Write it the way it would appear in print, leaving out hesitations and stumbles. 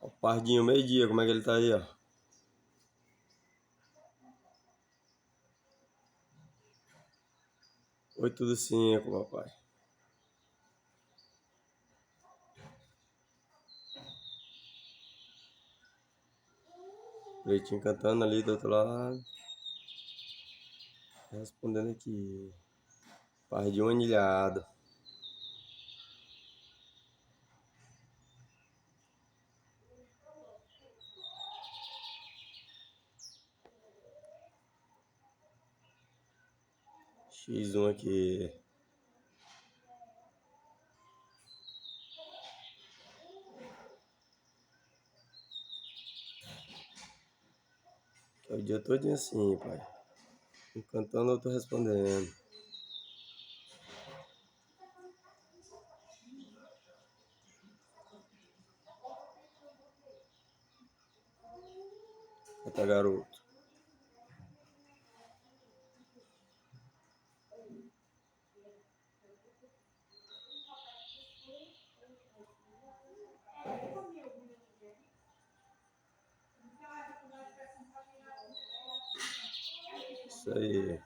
Ó, o Pardinho, meio-dia, como é que ele tá aí, ó? Oito do 5, papai. Pretinho cantando ali do outro lado. Respondendo aqui. Pardinho anilhado. X1 aqui. Que é o dia todinho assim, pai. Um cantando, eu tô respondendo. Canta, garoto. Isso aí.